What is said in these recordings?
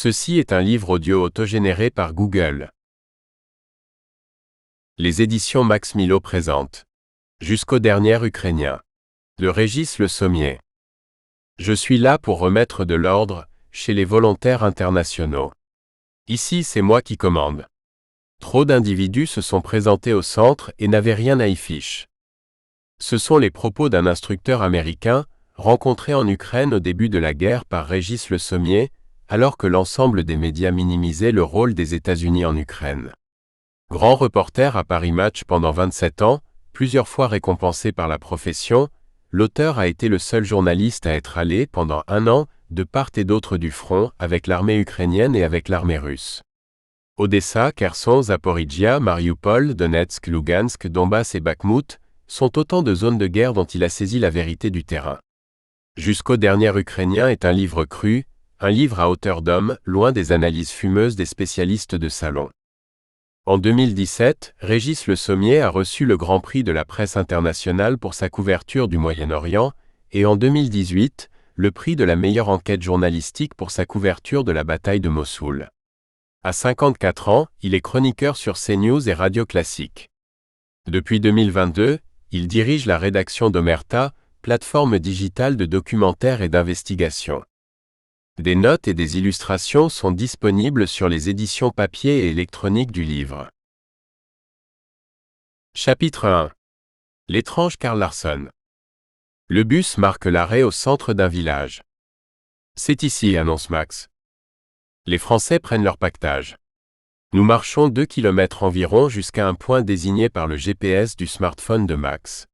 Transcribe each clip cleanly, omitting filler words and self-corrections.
Ceci est un livre audio autogénéré par Google. Les éditions Max Milo présentent Jusqu'au dernier Ukrainien de Régis Le Sommier. Je suis là pour remettre de l'ordre chez les volontaires internationaux. Ici, c'est moi qui commande. Trop d'individus se sont présentés au centre et n'avaient rien à y fiche. Ce sont les propos d'un instructeur américain rencontré en Ukraine au début de la guerre par Régis Le Sommier, alors que l'ensemble des médias minimisaient le rôle des États-Unis en Ukraine. Grand reporter à Paris Match pendant 27 ans, plusieurs fois récompensé par la profession, l'auteur a été le seul journaliste à être allé pendant 1 an de part et d'autre du front avec l'armée ukrainienne et avec l'armée russe. Odessa, Kherson, Zaporijia, Mariupol, Donetsk, Lugansk, Donbass et Bakhmout sont autant de zones de guerre dont il a saisi la vérité du terrain. Jusqu'au dernier Ukrainien est un livre cru, un livre à hauteur d'homme, loin des analyses fumeuses des spécialistes de salon. En 2017, Régis Le Sommier a reçu le Grand Prix de la presse internationale pour sa couverture du Moyen-Orient, et en 2018, le prix de la meilleure enquête journalistique pour sa couverture de la bataille de Mossoul. À 54 ans, il est chroniqueur sur CNews et Radio Classique. Depuis 2022, il dirige la rédaction d'Omerta, plateforme digitale de documentaires et d'investigation. Des notes et des illustrations sont disponibles sur les éditions papier et électroniques du livre. Chapitre 1. L'étrange Karl Larsson. Le bus marque l'arrêt au centre d'un village. C'est ici, annonce Max. Les Français prennent leur pactage. Nous marchons 2 kilomètres environ jusqu'à un point désigné par le GPS du smartphone de Max.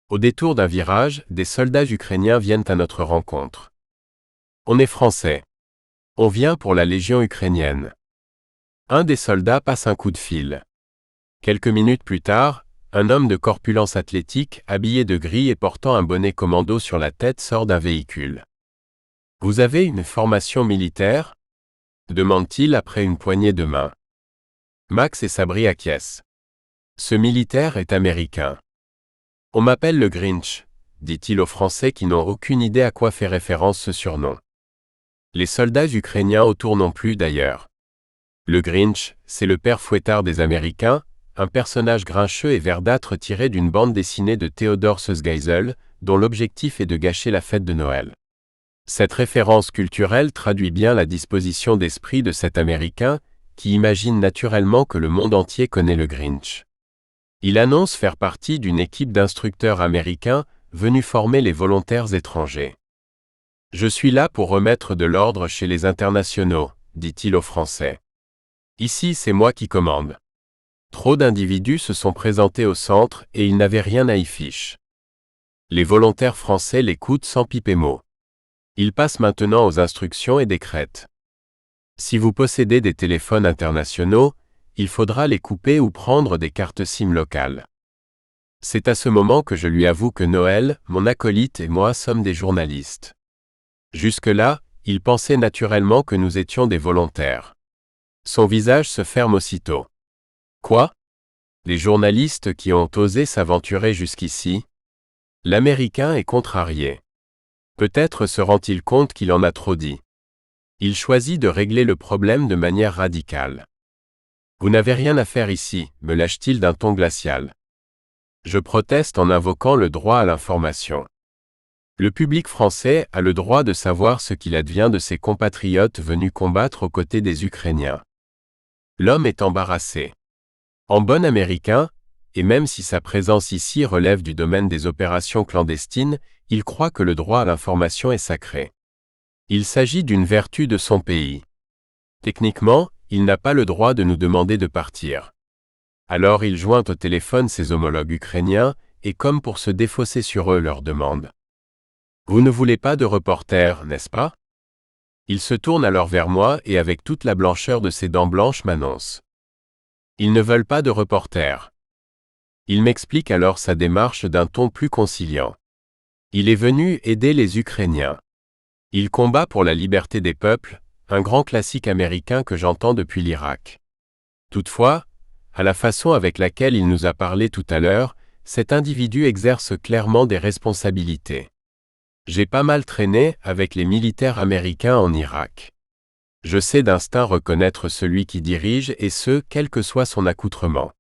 Au détour d'un virage, des soldats ukrainiens viennent à notre rencontre. On est français. On vient pour la Légion ukrainienne. Un des soldats passe un coup de fil. Quelques minutes plus tard, un homme de corpulence athlétique, habillé de gris et portant un bonnet commando sur la tête sort d'un véhicule. « Vous avez une formation militaire ?» demande-t-il après une poignée de main. Max et Sabri acquiescent. Ce militaire est américain. « On m'appelle le Grinch », dit-il aux Français qui n'ont aucune idée à quoi fait référence ce surnom. Les soldats ukrainiens autour non plus d'ailleurs. Le Grinch, c'est le père fouettard des Américains, un personnage grincheux et verdâtre tiré d'une bande dessinée de Theodor Seuss-Geisel, dont l'objectif est de gâcher la fête de Noël. Cette référence culturelle traduit bien la disposition d'esprit de cet Américain, qui imagine naturellement que le monde entier connaît le Grinch. Il annonce faire partie d'une équipe d'instructeurs américains venus former les volontaires étrangers. « Je suis là pour remettre de l'ordre chez les internationaux », dit-il aux Français. « Ici, c'est moi qui commande. Trop d'individus se sont présentés au centre et ils n'avaient rien à y fiche. » Les volontaires français l'écoutent sans piper mot. Ils passent maintenant aux instructions et décrètent. Si vous possédez des téléphones internationaux, il faudra les couper ou prendre des cartes SIM locales. C'est à ce moment que je lui avoue que Noël, mon acolyte et moi sommes des journalistes. Jusque-là, il pensait naturellement que nous étions des volontaires. Son visage se ferme aussitôt. Quoi ? Les journalistes qui ont osé s'aventurer jusqu'ici ? L'Américain est contrarié. Peut-être se rend-il compte qu'il en a trop dit. Il choisit de régler le problème de manière radicale. Vous n'avez rien à faire ici, me lâche-t-il d'un ton glacial. Je proteste en invoquant le droit à l'information. Le public français a le droit de savoir ce qu'il advient de ses compatriotes venus combattre aux côtés des Ukrainiens. L'homme est embarrassé. En bon américain, et même si sa présence ici relève du domaine des opérations clandestines, il croit que le droit à l'information est sacré. Il s'agit d'une vertu de son pays. Techniquement, il n'a pas le droit de nous demander de partir. Alors il joint au téléphone ses homologues ukrainiens, et comme pour se défausser sur eux leur demande. Vous ne voulez pas de reporter, n'est-ce pas ? Il se tourne alors vers moi et avec toute la blancheur de ses dents blanches m'annonce. Ils ne veulent pas de reporter. Il m'explique alors sa démarche d'un ton plus conciliant. Il est venu aider les Ukrainiens. Il combat pour la liberté des peuples, un grand classique américain que j'entends depuis l'Irak. Toutefois, à la façon avec laquelle il nous a parlé tout à l'heure, cet individu exerce clairement des responsabilités. J'ai pas mal traîné avec les militaires américains en Irak. Je sais d'instinct reconnaître celui qui dirige et ce, quel que soit son accoutrement.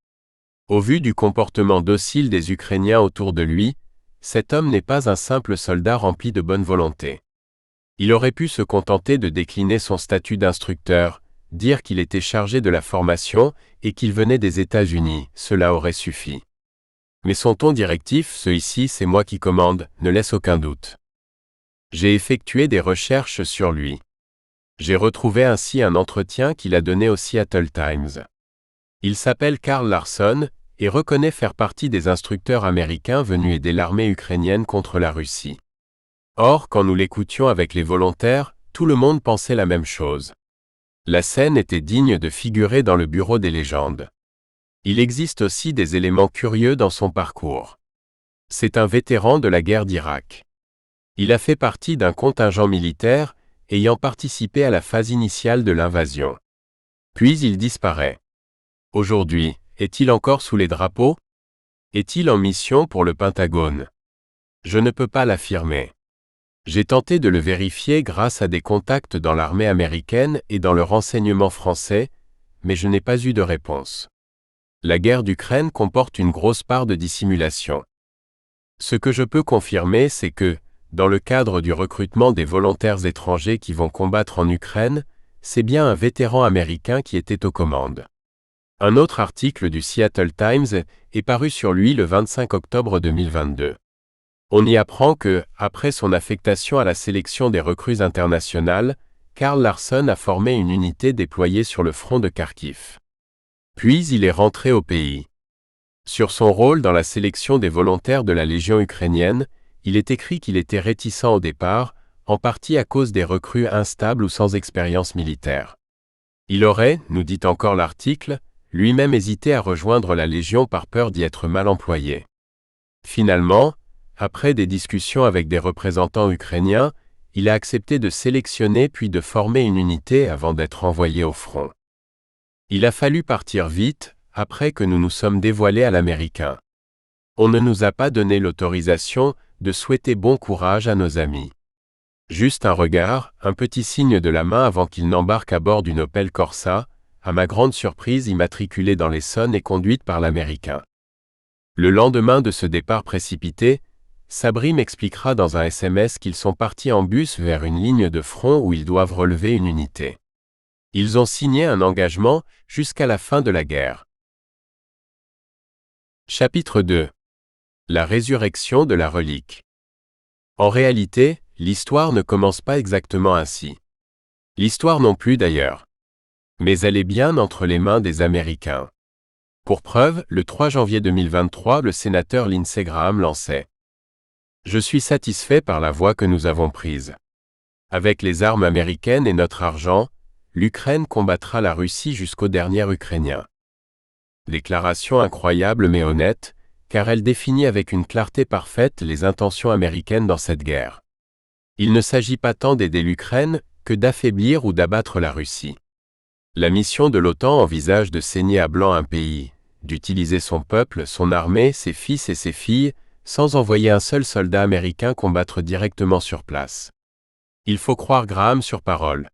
Au vu du comportement docile des Ukrainiens autour de lui, cet homme n'est pas un simple soldat rempli de bonne volonté. Il aurait pu se contenter de décliner son statut d'instructeur, dire qu'il était chargé de la formation et qu'il venait des États-Unis, cela aurait suffi. Mais son ton directif, ce ici c'est moi qui commande, ne laisse aucun doute. J'ai effectué des recherches sur lui. J'ai retrouvé ainsi un entretien qu'il a donné au Seattle Times. Il s'appelle Carl Larsson et reconnaît faire partie des instructeurs américains venus aider l'armée ukrainienne contre la Russie. Or, quand nous l'écoutions avec les volontaires, tout le monde pensait la même chose. La scène était digne de figurer dans le bureau des légendes. Il existe aussi des éléments curieux dans son parcours. C'est un vétéran de la guerre d'Irak. Il a fait partie d'un contingent militaire ayant participé à la phase initiale de l'invasion. Puis il disparaît. Aujourd'hui, est-il encore sous les drapeaux? Est-il en mission pour le Pentagone? Je ne peux pas l'affirmer. J'ai tenté de le vérifier grâce à des contacts dans l'armée américaine et dans le renseignement français, mais je n'ai pas eu de réponse. La guerre d'Ukraine comporte une grosse part de dissimulation. Ce que je peux confirmer, c'est que, dans le cadre du recrutement des volontaires étrangers qui vont combattre en Ukraine, c'est bien un vétéran américain qui était aux commandes. Un autre article du Seattle Times est paru sur lui le 25 octobre 2022. On y apprend que, après son affectation à la sélection des recrues internationales, Carl Larsson a formé une unité déployée sur le front de Kharkiv. Puis il est rentré au pays. Sur son rôle dans la sélection des volontaires de la Légion ukrainienne, il est écrit qu'il était réticent au départ, en partie à cause des recrues instables ou sans expérience militaire. Il aurait, nous dit encore l'article, lui-même hésité à rejoindre la Légion par peur d'y être mal employé. Finalement, après des discussions avec des représentants ukrainiens, il a accepté de sélectionner puis de former une unité avant d'être envoyé au front. Il a fallu partir vite, après que nous nous sommes dévoilés à l'américain. On ne nous a pas donné l'autorisation de souhaiter bon courage à nos amis. Juste un regard, un petit signe de la main avant qu'il n'embarque à bord d'une Opel Corsa, à ma grande surprise immatriculée dans l'Essonne et conduite par l'américain. Le lendemain de ce départ précipité, Sabri m'expliquera dans un SMS qu'ils sont partis en bus vers une ligne de front où ils doivent relever une unité. Ils ont signé un engagement jusqu'à la fin de la guerre. Chapitre 2. La résurrection de la relique. En réalité, l'histoire ne commence pas exactement ainsi. L'histoire non plus d'ailleurs. Mais elle est bien entre les mains des Américains. Pour preuve, le 3 janvier 2023, le sénateur Lindsey Graham lançait « Je suis satisfait par la voie que nous avons prise. Avec les armes américaines et notre argent, l'Ukraine combattra la Russie jusqu'au dernier Ukrainien. » Déclaration incroyable mais honnête, car elle définit avec une clarté parfaite les intentions américaines dans cette guerre. Il ne s'agit pas tant d'aider l'Ukraine que d'affaiblir ou d'abattre la Russie. La mission de l'OTAN envisage de saigner à blanc un pays, d'utiliser son peuple, son armée, ses fils et ses filles, sans envoyer un seul soldat américain combattre directement sur place. Il faut croire Graham sur parole.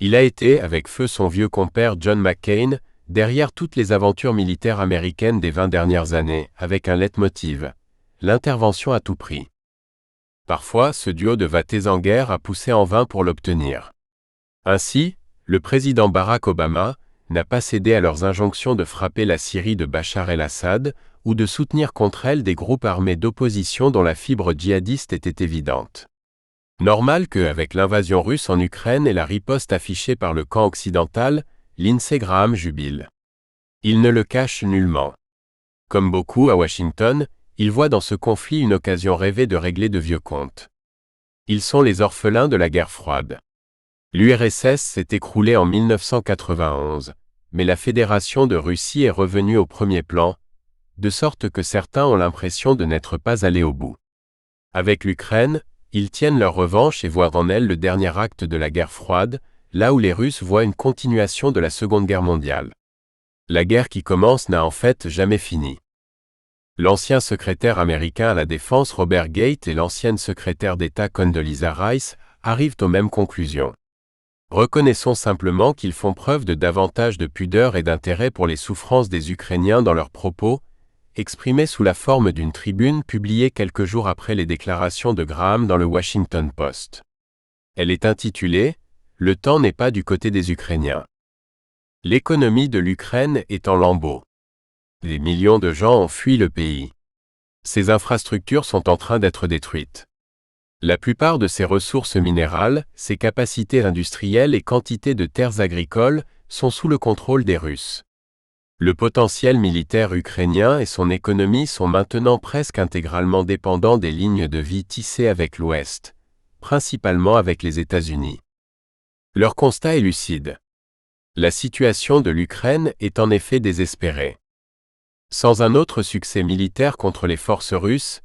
Il a été, avec feu son vieux compère John McCain, derrière toutes les aventures militaires américaines des 20 dernières années, avec un leitmotiv, l'intervention à tout prix. Parfois, ce duo de vatés en guerre a poussé en vain pour l'obtenir. Ainsi, le président Barack Obama n'a pas cédé à leurs injonctions de frapper la Syrie de Bachar el-Assad ou de soutenir contre elle des groupes armés d'opposition dont la fibre djihadiste était évidente. Normal que, avec l'invasion russe en Ukraine et la riposte affichée par le camp occidental, Lindsey Graham jubile. Il ne le cache nullement. Comme beaucoup à Washington, il voit dans ce conflit une occasion rêvée de régler de vieux comptes. Ils sont les orphelins de la guerre froide. L'URSS s'est écroulée en 1991, mais la Fédération de Russie est revenue au premier plan, de sorte que certains ont l'impression de n'être pas allés au bout. Avec l'Ukraine, ils tiennent leur revanche et voient en elle le dernier acte de la guerre froide, là où les Russes voient une continuation de la Seconde Guerre mondiale. La guerre qui commence n'a en fait jamais fini. L'ancien secrétaire américain à la Défense Robert Gates et l'ancienne secrétaire d'État Condoleezza Rice arrivent aux mêmes conclusions. Reconnaissons simplement qu'ils font preuve de davantage de pudeur et d'intérêt pour les souffrances des Ukrainiens dans leurs propos, exprimés sous la forme d'une tribune publiée quelques jours après les déclarations de Graham dans le Washington Post. Elle est intitulée « Le temps n'est pas du côté des Ukrainiens ». L'économie de l'Ukraine est en lambeaux. Des millions de gens ont fui le pays. Ses infrastructures sont en train d'être détruites. La plupart de ses ressources minérales, ses capacités industrielles et quantités de terres agricoles sont sous le contrôle des Russes. Le potentiel militaire ukrainien et son économie sont maintenant presque intégralement dépendants des lignes de vie tissées avec l'Ouest, principalement avec les États-Unis. Leur constat est lucide. La situation de l'Ukraine est en effet désespérée. Sans un autre succès militaire contre les forces russes,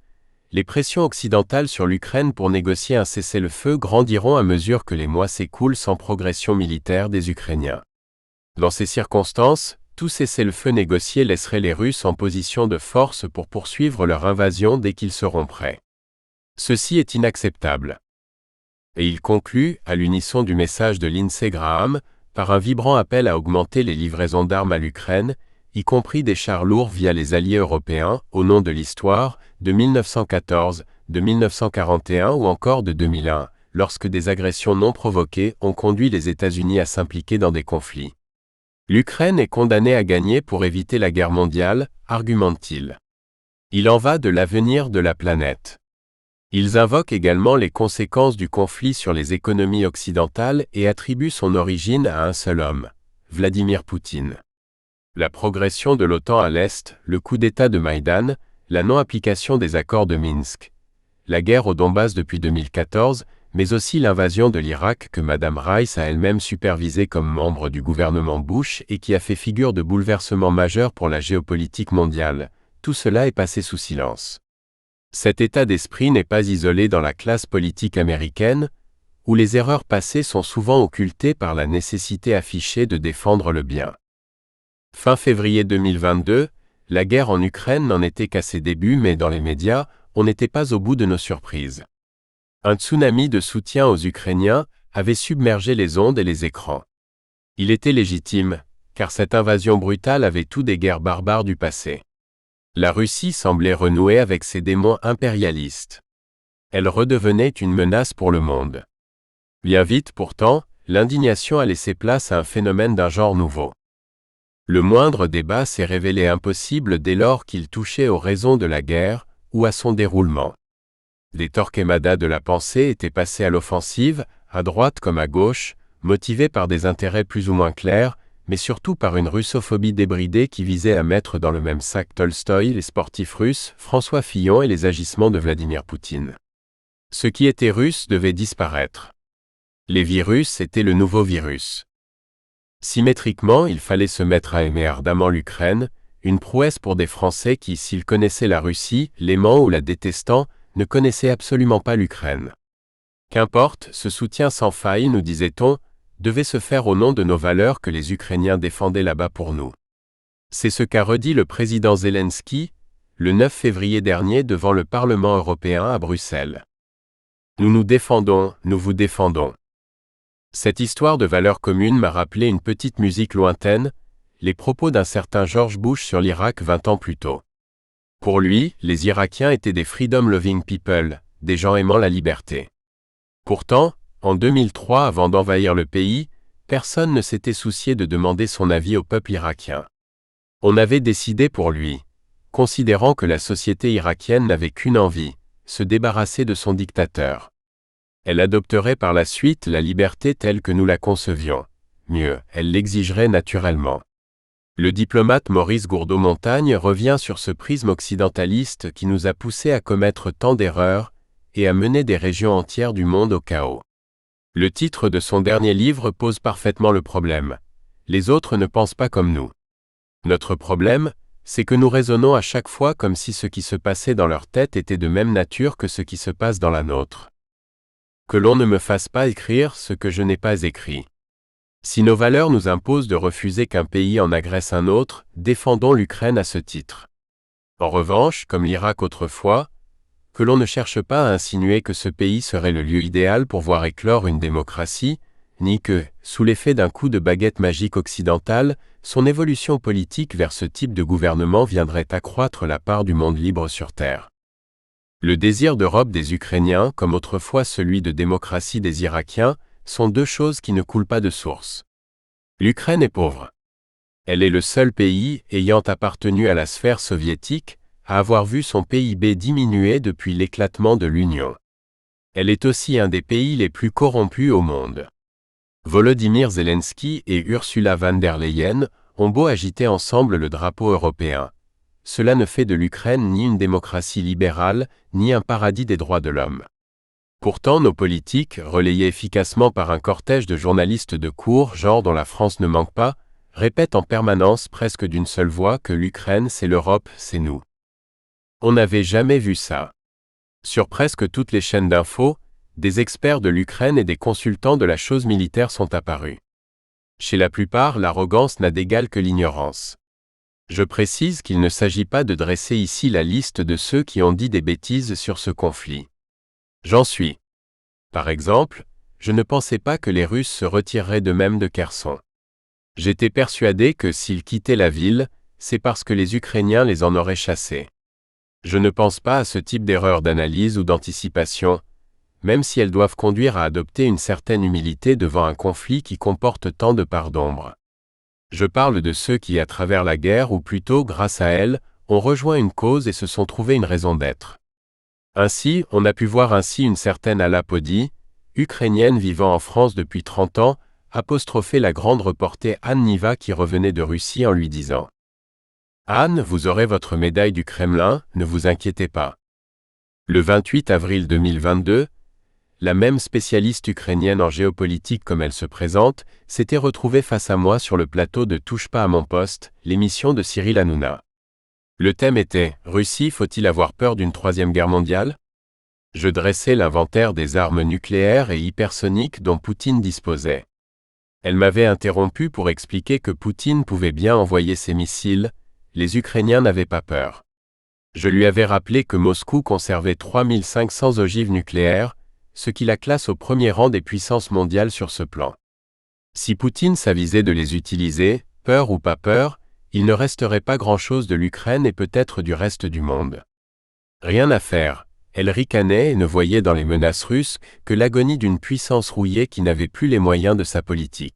les pressions occidentales sur l'Ukraine pour négocier un cessez-le-feu grandiront à mesure que les mois s'écoulent sans progression militaire des Ukrainiens. Dans ces circonstances, tout cessez-le-feu négocié laisserait les Russes en position de force pour poursuivre leur invasion dès qu'ils seront prêts. Ceci est inacceptable. Et il conclut, à l'unisson du message de Lindsey Graham, par un vibrant appel à augmenter les livraisons d'armes à l'Ukraine, y compris des chars lourds via les alliés européens, au nom de l'histoire, de 1914, de 1941 ou encore de 2001, lorsque des agressions non provoquées ont conduit les États-Unis à s'impliquer dans des conflits. L'Ukraine est condamnée à gagner pour éviter la guerre mondiale, argumente-t-il. Il en va de l'avenir de la planète. Ils invoquent également les conséquences du conflit sur les économies occidentales et attribuent son origine à un seul homme, Vladimir Poutine. La progression de l'OTAN à l'Est, le coup d'État de Maïdan, la non-application des accords de Minsk, la guerre au Donbass depuis 2014, mais aussi l'invasion de l'Irak que Mme Rice a elle-même supervisée comme membre du gouvernement Bush et qui a fait figure de bouleversement majeur pour la géopolitique mondiale, tout cela est passé sous silence. Cet état d'esprit n'est pas isolé dans la classe politique américaine, où les erreurs passées sont souvent occultées par la nécessité affichée de défendre le bien. Fin février 2022, la guerre en Ukraine n'en était qu'à ses débuts mais dans les médias, on n'était pas au bout de nos surprises. Un tsunami de soutien aux Ukrainiens avait submergé les ondes et les écrans. Il était légitime, car cette invasion brutale avait tout des guerres barbares du passé. La Russie semblait renouer avec ses démons impérialistes. Elle redevenait une menace pour le monde. Bien vite pourtant, l'indignation a laissé place à un phénomène d'un genre nouveau. Le moindre débat s'est révélé impossible dès lors qu'il touchait aux raisons de la guerre ou à son déroulement. Les Torquemada de la pensée étaient passés à l'offensive, à droite comme à gauche, motivés par des intérêts plus ou moins clairs, mais surtout par une russophobie débridée qui visait à mettre dans le même sac Tolstoï, les sportifs russes, François Fillon et les agissements de Vladimir Poutine. Ce qui était russe devait disparaître. Les virus étaient le nouveau virus. Symétriquement, il fallait se mettre à aimer ardemment l'Ukraine, une prouesse pour des Français qui, s'ils connaissaient la Russie, l'aimant ou la détestant, ne connaissaient absolument pas l'Ukraine. Qu'importe, ce soutien sans faille, nous disait-on, devait se faire au nom de nos valeurs que les Ukrainiens défendaient là-bas pour nous. C'est ce qu'a redit le président Zelensky, le 9 février dernier devant le Parlement européen à Bruxelles. Nous nous défendons, nous vous défendons. Cette histoire de valeurs communes m'a rappelé une petite musique lointaine, les propos d'un certain George Bush sur l'Irak 20 ans plus tôt. Pour lui, les Irakiens étaient des freedom-loving people, des gens aimant la liberté. Pourtant, en 2003, avant d'envahir le pays, personne ne s'était soucié de demander son avis au peuple irakien. On avait décidé pour lui, considérant que la société irakienne n'avait qu'une envie, se débarrasser de son dictateur. Elle adopterait par la suite la liberté telle que nous la concevions. Mieux, elle l'exigerait naturellement. Le diplomate Maurice Gourdeau-Montagne revient sur ce prisme occidentaliste qui nous a poussés à commettre tant d'erreurs et à mener des régions entières du monde au chaos. Le titre de son dernier livre pose parfaitement le problème. Les autres ne pensent pas comme nous. Notre problème, c'est que nous raisonnons à chaque fois comme si ce qui se passait dans leur tête était de même nature que ce qui se passe dans la nôtre. Que l'on ne me fasse pas écrire ce que je n'ai pas écrit. Si nos valeurs nous imposent de refuser qu'un pays en agresse un autre, défendons l'Ukraine à ce titre. En revanche, comme l'Irak autrefois, que l'on ne cherche pas à insinuer que ce pays serait le lieu idéal pour voir éclore une démocratie, ni que, sous l'effet d'un coup de baguette magique occidentale, son évolution politique vers ce type de gouvernement viendrait accroître la part du monde libre sur Terre. Le désir d'Europe des Ukrainiens, comme autrefois celui de démocratie des Irakiens, sont deux choses qui ne coulent pas de source. L'Ukraine est pauvre. Elle est le seul pays ayant appartenu à la sphère soviétique à avoir vu son PIB diminuer depuis l'éclatement de l'Union. Elle est aussi un des pays les plus corrompus au monde. Volodymyr Zelensky et Ursula von der Leyen ont beau agiter ensemble le drapeau européen. Cela ne fait de l'Ukraine ni une démocratie libérale, ni un paradis des droits de l'homme. Pourtant, nos politiques, relayés efficacement par un cortège de journalistes de cour, genre dont la France ne manque pas, répètent en permanence presque d'une seule voix que l'Ukraine c'est l'Europe, c'est nous. On n'avait jamais vu ça. Sur presque toutes les chaînes d'infos, des experts de l'Ukraine et des consultants de la chose militaire sont apparus. Chez la plupart, l'arrogance n'a d'égal que l'ignorance. Je précise qu'il ne s'agit pas de dresser ici la liste de ceux qui ont dit des bêtises sur ce conflit. J'en suis. Par exemple, je ne pensais pas que les Russes se retireraient d'eux-mêmes de Kherson. J'étais persuadé que s'ils quittaient la ville, c'est parce que les Ukrainiens les en auraient chassés. Je ne pense pas à ce type d'erreur d'analyse ou d'anticipation, même si elles doivent conduire à adopter une certaine humilité devant un conflit qui comporte tant de parts d'ombre. Je parle de ceux qui, à travers la guerre ou plutôt grâce à elle, ont rejoint une cause et se sont trouvés une raison d'être. Ainsi, on a pu voir une certaine Alla Podi, ukrainienne vivant en France depuis 30 ans, apostropher la grande reporter Anne Niva qui revenait de Russie en lui disant « Anne, vous aurez votre médaille du Kremlin, ne vous inquiétez pas. » Le 28 avril 2022, la même spécialiste ukrainienne en géopolitique comme elle se présente, s'était retrouvée face à moi sur le plateau de Touche pas à mon poste, l'émission de Cyril Hanouna. Le thème était « Russie, faut-il avoir peur d'une troisième guerre mondiale ?» Je dressais l'inventaire des armes nucléaires et hypersoniques dont Poutine disposait. Elle m'avait interrompu pour expliquer que Poutine pouvait bien envoyer ses missiles, les Ukrainiens n'avaient pas peur. Je lui avais rappelé que Moscou conservait 3500 ogives nucléaires, ce qui la classe au premier rang des puissances mondiales sur ce plan. Si Poutine s'avisait de les utiliser, peur ou pas peur, il ne resterait pas grand-chose de l'Ukraine et peut-être du reste du monde. Rien à faire, elle ricanait et ne voyait dans les menaces russes que l'agonie d'une puissance rouillée qui n'avait plus les moyens de sa politique.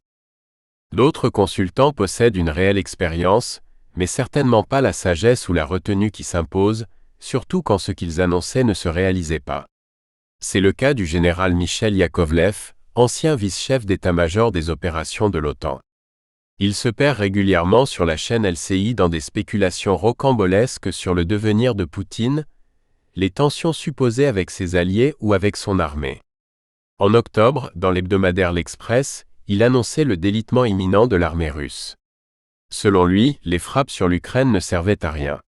D'autres consultants possèdent une réelle expérience, mais certainement pas la sagesse ou la retenue qui s'impose, surtout quand ce qu'ils annonçaient ne se réalisait pas. C'est le cas du général Michel Yakovlev, ancien vice-chef d'état-major des opérations de l'OTAN. Il se perd régulièrement sur la chaîne LCI dans des spéculations rocambolesques sur le devenir de Poutine, les tensions supposées avec ses alliés ou avec son armée. En octobre, dans l'hebdomadaire L'Express, il annonçait le délitement imminent de l'armée russe. Selon lui, les frappes sur l'Ukraine ne servaient à rien.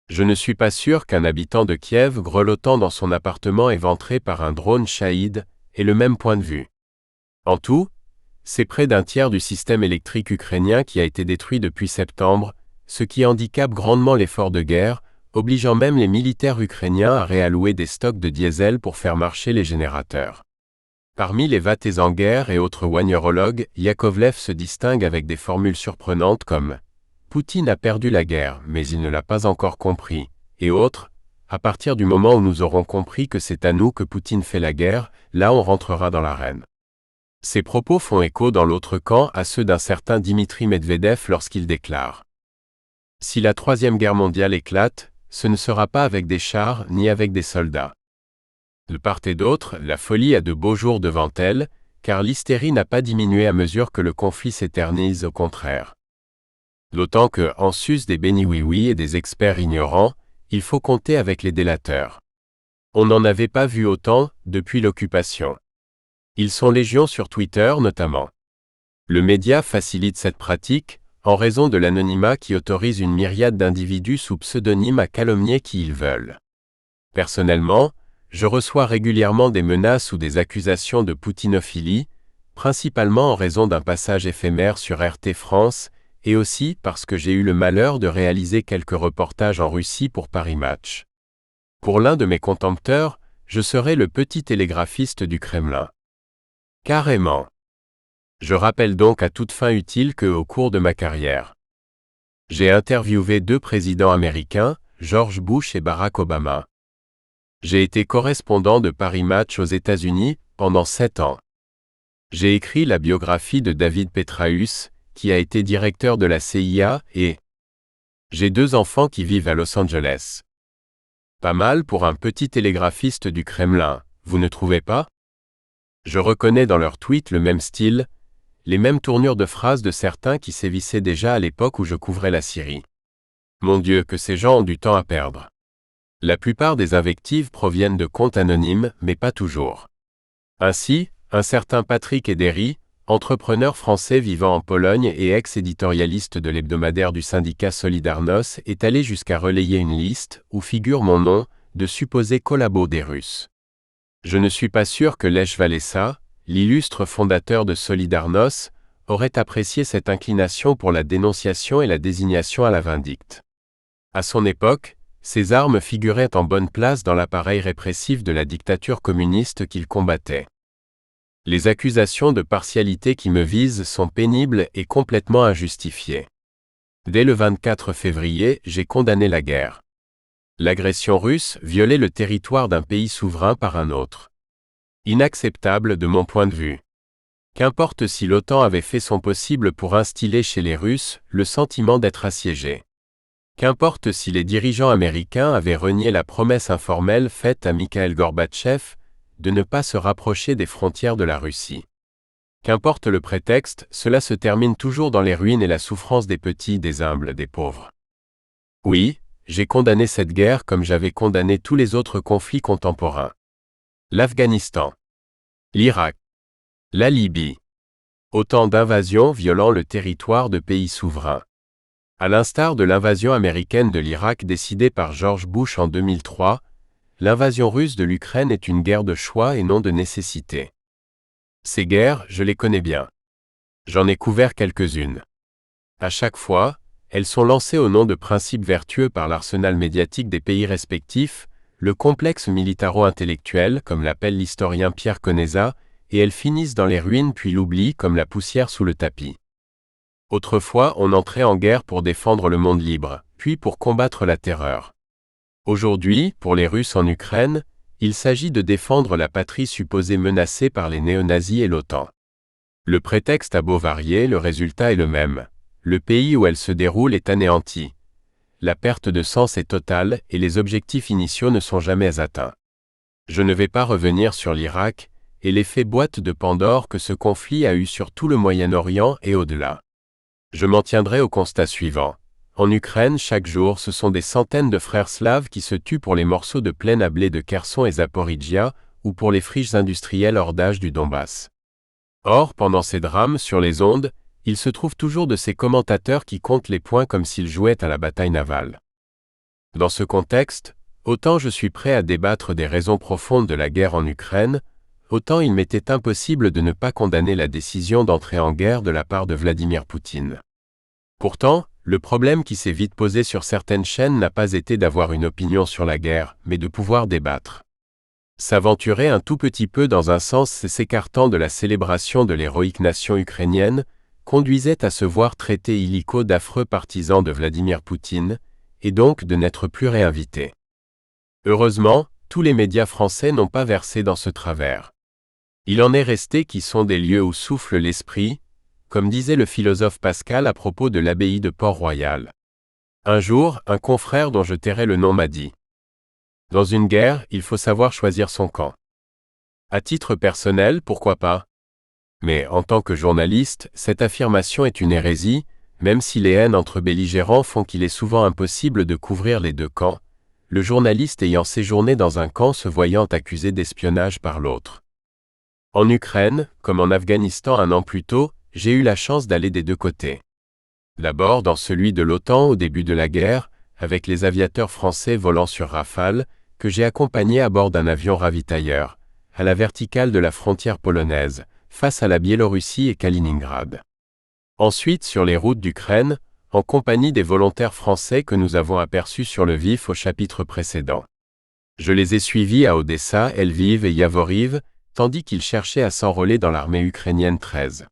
Je ne suis pas sûr qu'un habitant de Kiev grelottant dans son appartement éventré par un drone Shahid ait le même point de vue. En tout, c'est près d'un tiers du système électrique ukrainien qui a été détruit depuis septembre, ce qui handicape grandement l'effort de guerre, obligeant même les militaires ukrainiens à réallouer des stocks de diesel pour faire marcher les générateurs. Parmi les vatés en guerre et autres wagnerologues, Yakovlev se distingue avec des formules surprenantes comme « Poutine a perdu la guerre, mais il ne l'a pas encore compris » et autres « À partir du moment où nous aurons compris que c'est à nous que Poutine fait la guerre, là on rentrera dans l'arène. » Ces propos font écho dans l'autre camp à ceux d'un certain Dimitri Medvedev lorsqu'il déclare « Si la troisième guerre mondiale éclate, ce ne sera pas avec des chars ni avec des soldats. » De part et d'autre, la folie a de beaux jours devant elle, car l'hystérie n'a pas diminué à mesure que le conflit s'éternise, au contraire. D'autant que, en sus des béni-oui-oui et des experts ignorants, il faut compter avec les délateurs. On n'en avait pas vu autant depuis l'occupation. Ils sont légion sur Twitter notamment. Le média facilite cette pratique, en raison de l'anonymat qui autorise une myriade d'individus sous pseudonyme à calomnier qui ils veulent. Personnellement, je reçois régulièrement des menaces ou des accusations de poutinophilie, principalement en raison d'un passage éphémère sur RT France, et aussi parce que j'ai eu le malheur de réaliser quelques reportages en Russie pour Paris Match. Pour l'un de mes contempteurs, je serai le petit télégraphiste du Kremlin. Carrément. Je rappelle donc à toute fin utile que, au cours de ma carrière, j'ai interviewé 2 présidents américains, George Bush et Barack Obama. J'ai été correspondant de Paris Match aux États-Unis pendant 7 ans. J'ai écrit la biographie de David Petraeus, qui a été directeur de la CIA, et j'ai 2 enfants qui vivent à Los Angeles. Pas mal pour un petit télégraphiste du Kremlin, vous ne trouvez pas? Je reconnais dans leurs tweets le même style, les mêmes tournures de phrases de certains qui sévissaient déjà à l'époque où je couvrais la Syrie. Mon Dieu, que ces gens ont du temps à perdre. La plupart des invectives proviennent de comptes anonymes, mais pas toujours. Ainsi, un certain Patrick Edery, entrepreneur français vivant en Pologne et ex-éditorialiste de l'hebdomadaire du syndicat Solidarność, est allé jusqu'à relayer une liste, où figure mon nom, de supposés collabos des Russes. Je ne suis pas sûr que Lech Walesa, l'illustre fondateur de Solidarność, aurait apprécié cette inclination pour la dénonciation et la désignation à la vindicte. À son époque, ces armes figuraient en bonne place dans l'appareil répressif de la dictature communiste qu'il combattait. Les accusations de partialité qui me visent sont pénibles et complètement injustifiées. Dès le 24 février, j'ai condamné la guerre. L'agression russe violait le territoire d'un pays souverain par un autre. Inacceptable de mon point de vue. Qu'importe si l'OTAN avait fait son possible pour instiller chez les Russes le sentiment d'être assiégés. Qu'importe si les dirigeants américains avaient renié la promesse informelle faite à Mikhaïl Gorbatchev de ne pas se rapprocher des frontières de la Russie. Qu'importe le prétexte, cela se termine toujours dans les ruines et la souffrance des petits, des humbles, des pauvres. Oui, j'ai condamné cette guerre comme j'avais condamné tous les autres conflits contemporains. L'Afghanistan, l'Irak, la Libye. Autant d'invasions violant le territoire de pays souverains. À l'instar de l'invasion américaine de l'Irak décidée par George Bush en 2003, l'invasion russe de l'Ukraine est une guerre de choix et non de nécessité. Ces guerres, je les connais bien. J'en ai couvert quelques-unes. À chaque fois, elles sont lancées au nom de principes vertueux par l'arsenal médiatique des pays respectifs, le complexe militaro-intellectuel, comme l'appelle l'historien Pierre Conesa, et elles finissent dans les ruines puis l'oubli comme la poussière sous le tapis. Autrefois, on entrait en guerre pour défendre le monde libre, puis pour combattre la terreur. Aujourd'hui, pour les Russes en Ukraine, il s'agit de défendre la patrie supposée menacée par les néo-nazis et l'OTAN. Le prétexte a beau varier, le résultat est le même. Le pays où elle se déroule est anéanti. La perte de sens est totale et les objectifs initiaux ne sont jamais atteints. Je ne vais pas revenir sur l'Irak et l'effet boîte de Pandore que ce conflit a eu sur tout le Moyen-Orient et au-delà. Je m'en tiendrai au constat suivant. En Ukraine, chaque jour, ce sont des centaines de frères slaves qui se tuent pour les morceaux de plaine à blé de Kherson et Zaporijia, ou pour les friches industrielles hors d'âge du Donbass. Or, pendant ces drames sur les ondes, il se trouve toujours de ces commentateurs qui comptent les points comme s'ils jouaient à la bataille navale. Dans ce contexte, autant je suis prêt à débattre des raisons profondes de la guerre en Ukraine, autant il m'était impossible de ne pas condamner la décision d'entrer en guerre de la part de Vladimir Poutine. Pourtant, le problème qui s'est vite posé sur certaines chaînes n'a pas été d'avoir une opinion sur la guerre, mais de pouvoir débattre. S'aventurer un tout petit peu dans un sens s'écartant de la célébration de l'héroïque nation ukrainienne, conduisait à se voir traiter illico d'affreux partisans de Vladimir Poutine, et donc de n'être plus réinvités. Heureusement, tous les médias français n'ont pas versé dans ce travers. Il en est resté qui sont des lieux où souffle l'esprit, comme disait le philosophe Pascal à propos de l'abbaye de Port-Royal. Un jour, un confrère dont je tairai le nom m'a dit « Dans une guerre, il faut savoir choisir son camp. » À titre personnel, pourquoi pas? Mais en tant que journaliste, cette affirmation est une hérésie, même si les haines entre belligérants font qu'il est souvent impossible de couvrir les deux camps, le journaliste ayant séjourné dans un camp se voyant accusé d'espionnage par l'autre. En Ukraine, comme en Afghanistan un an plus tôt, j'ai eu la chance d'aller des deux côtés. D'abord dans celui de l'OTAN au début de la guerre, avec les aviateurs français volant sur Rafale, que j'ai accompagnés à bord d'un avion ravitailleur, à la verticale de la frontière polonaise, face à la Biélorussie et Kaliningrad. Ensuite sur les routes d'Ukraine, en compagnie des volontaires français que nous avons aperçus sur le vif au chapitre précédent. Je les ai suivis à Odessa, Lviv et Yavoriv, tandis qu'ils cherchaient à s'enrôler dans l'armée ukrainienne 13.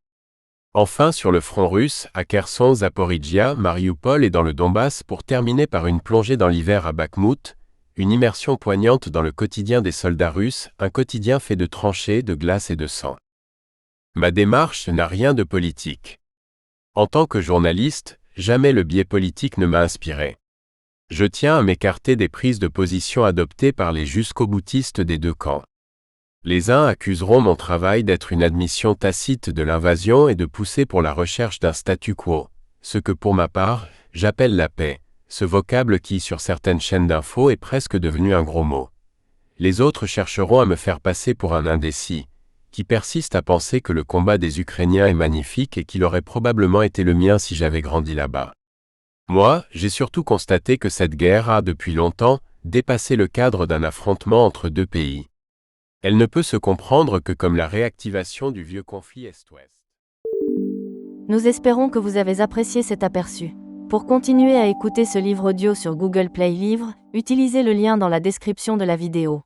Enfin sur le front russe, à Kherson, Zaporijia, Mariupol et dans le Donbass pour terminer par une plongée dans l'hiver à Bakhmout, une immersion poignante dans le quotidien des soldats russes, un quotidien fait de tranchées, de glace et de sang. Ma démarche n'a rien de politique. En tant que journaliste, jamais le biais politique ne m'a inspiré. Je tiens à m'écarter des prises de position adoptées par les jusqu'au-boutistes des deux camps. Les uns accuseront mon travail d'être une admission tacite de l'invasion et de pousser pour la recherche d'un statu quo, ce que pour ma part, j'appelle la paix, ce vocable qui sur certaines chaînes d'infos est presque devenu un gros mot. Les autres chercheront à me faire passer pour un indécis, qui persiste à penser que le combat des Ukrainiens est magnifique et qu'il aurait probablement été le mien si j'avais grandi là-bas. Moi, j'ai surtout constaté que cette guerre a, depuis longtemps, dépassé le cadre d'un affrontement entre deux pays. Elle ne peut se comprendre que comme la réactivation du vieux conflit Est-Ouest. Nous espérons que vous avez apprécié cet aperçu. Pour continuer à écouter ce livre audio sur Google Play Livres, utilisez le lien dans la description de la vidéo.